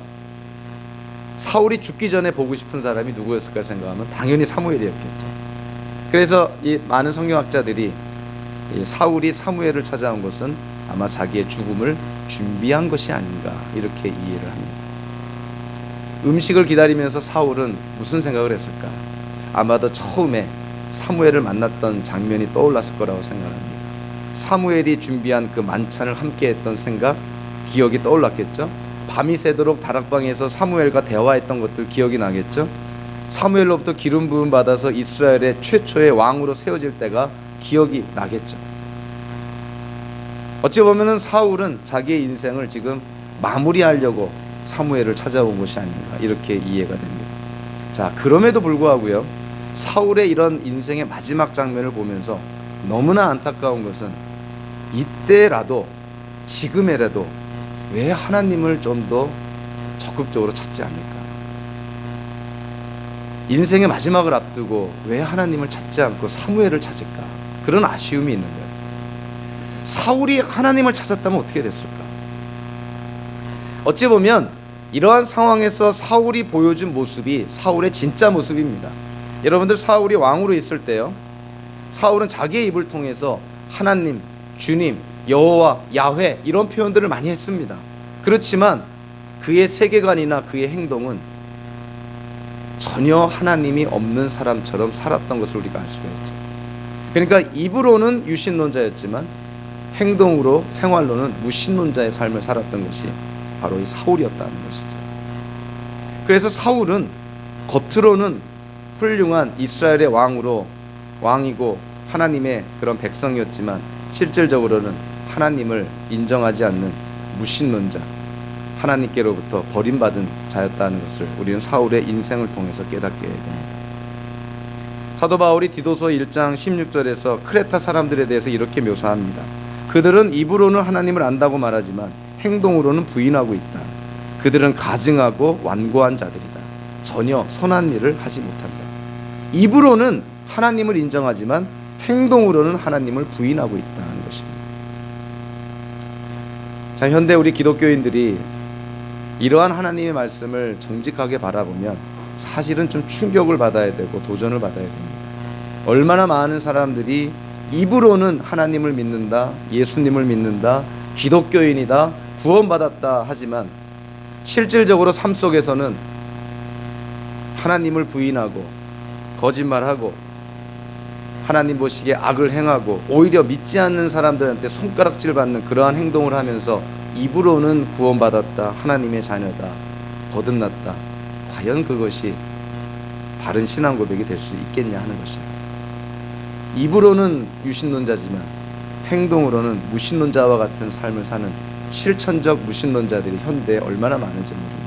사울이 죽기 전에 보고 싶은 사람이 누구였을까 생각하면 당연히 사무엘이었겠죠. 그래서 이 많은 성경학자들이 이 사울이 사무엘을 찾아온 것은 아마 자기의 죽음을 준비한 것이 아닌가, 이렇게 이해를 합니다. 음식을 기다리면서 사울은 무슨 생각을 했을까? 아마도 처음에 사무엘을 만났던 장면이 떠올랐을 거라고 생각합니다. 사무엘이 준비한 그 만찬을 함께 했던 생각, 기억이 떠올랐겠죠. 밤이 새도록 다락방에서 사무엘과 대화했던 것들 기억이 나겠죠. 사무엘로부터 기름 부음 받아서 이스라엘의 최초의 왕으로 세워질 때가 기억이 나겠죠. 어찌 보면은 사울은 자기의 인생을 지금 마무리하려고 사무엘을 찾아온 것이 아닌가, 이렇게 이해가 됩니다. 자, 그럼에도 불구하고요, 사울의 이런 인생의 마지막 장면을 보면서 너무나 안타까운 것은 이때라도, 지금에라도 왜 하나님을 좀 더 적극적으로 찾지 않을까? 인생의 마지막을 앞두고 왜 하나님을 찾지 않고 사무엘을 찾을까? 그런 아쉬움이 있는 거예요. 사울이 하나님을 찾았다면 어떻게 됐을까? 어찌 보면 이러한 상황에서 사울이 보여준 모습이 사울의 진짜 모습입니다. 여러분들, 사울이 왕으로 있을 때요, 사울은 자기의 입을 통해서 하나님, 주님, 여호와, 야훼 이런 표현들을 많이 했습니다. 그렇지만 그의 세계관이나 그의 행동은 전혀 하나님이 없는 사람처럼 살았던 것을 우리가 알 수가 있죠. 그러니까 입으로는 유신론자였지만 행동으로, 생활로는 무신론자의 삶을 살았던 것이 바로 이 사울이었다는 것이죠. 그래서 사울은 겉으로는 훌륭한 이스라엘의 왕이고 하나님의 그런 백성이었지만 실질적으로는 하나님을 인정하지 않는 무신론자, 하나님께로부터 버림받은 자였다는 것을 우리는 사울의 인생을 통해서 깨닫게 됩니다. 사도 바울이 디도서 1장 16절에서 크레타 사람들에 대해서 이렇게 묘사합니다. 그들은 입으로는 하나님을 안다고 말하지만 행동으로는 부인하고 있다. 그들은 가증하고 완고한 자들이다. 전혀 선한 일을 하지 못한다. 입으로는 하나님을 인정하지만 행동으로는 하나님을 부인하고 있다는 것입니다. 자, 현대 우리 기독교인들이 이러한 하나님의 말씀을 정직하게 바라보면 사실은 좀 충격을 받아야 되고 도전을 받아야 됩니다. 얼마나 많은 사람들이 입으로는 하나님을 믿는다, 예수님을 믿는다, 기독교인이다, 구원받았다 하지만 실질적으로 삶 속에서는 하나님을 부인하고 거짓말하고 하나님 보시기에 악을 행하고 오히려 믿지 않는 사람들한테 손가락질 받는 그러한 행동을 하면서 입으로는 구원받았다, 하나님의 자녀다, 거듭났다. 과연 그것이 바른 신앙 고백이 될 수 있겠냐 하는 것입니다. 입으로는 유신론자지만 행동으로는 무신론자와 같은 삶을 사는 실천적 무신론자들이 현대에 얼마나 많은지 모릅니다.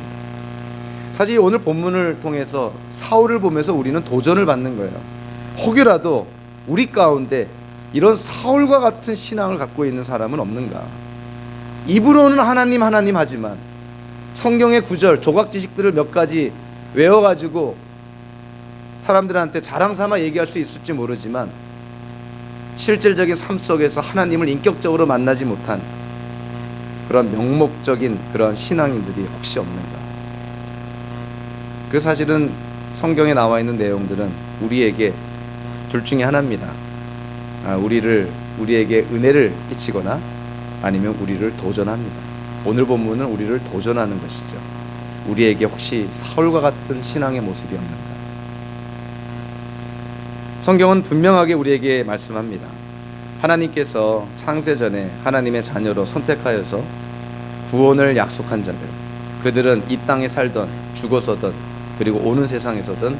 사실 오늘 본문을 통해서 사울을 보면서 우리는 도전을 받는 거예요. 혹여라도 우리 가운데 이런 사울과 같은 신앙을 갖고 있는 사람은 없는가? 입으로는 하나님 하지만 성경의 구절, 조각 지식들을 몇 가지 외워가지고 사람들한테 자랑 삼아 얘기할 수 있을지 모르지만 실질적인 삶 속에서 하나님을 인격적으로 만나지 못한 그런 명목적인 그런 신앙인들이 혹시 없는가? 그 사실은 성경에 나와 있는 내용들은 우리에게 둘 중에 하나입니다. 우리에게 은혜를 끼치거나 아니면 우리를 도전합니다. 오늘 본문은 우리를 도전하는 것이죠. 우리에게 혹시 사울과 같은 신앙의 모습이 없는가? 성경은 분명하게 우리에게 말씀합니다. 하나님께서 창세전에 하나님의 자녀로 선택하여서 구원을 약속한 자들, 그들은 이 땅에 살던 죽어서든 그리고 오는 세상에서든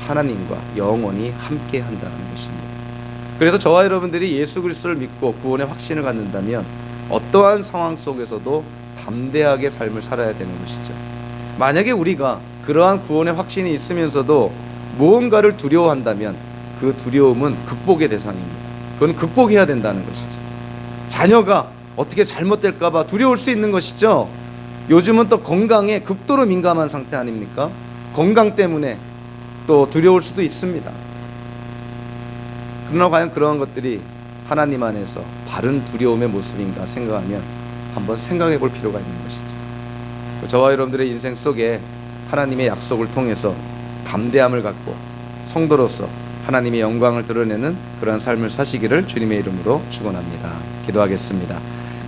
하나님과 영원히 함께 한다는 것입니다. 그래서 저와 여러분들이 예수 그리스도를 믿고 구원의 확신을 갖는다면 어떠한 상황 속에서도 담대하게 삶을 살아야 되는 것이죠. 만약에 우리가 그러한 구원의 확신이 있으면서도 무언가를 두려워한다면 그 두려움은 극복의 대상입니다. 그건 극복해야 된다는 것이죠. 자녀가 어떻게 잘못될까 봐 두려울 수 있는 것이죠. 요즘은 또 건강에 극도로 민감한 상태 아닙니까? 건강 때문에 또 두려울 수도 있습니다. 그러나 과연 그러한 것들이 하나님 안에서 바른 두려움의 모습인가 생각하면 한번 생각해 볼 필요가 있는 것이죠. 저와 여러분들의 인생 속에 하나님의 약속을 통해서 담대함을 갖고 성도로서 하나님의 영광을 드러내는 그러한 삶을 사시기를 주님의 이름으로 축원합니다. 기도하겠습니다.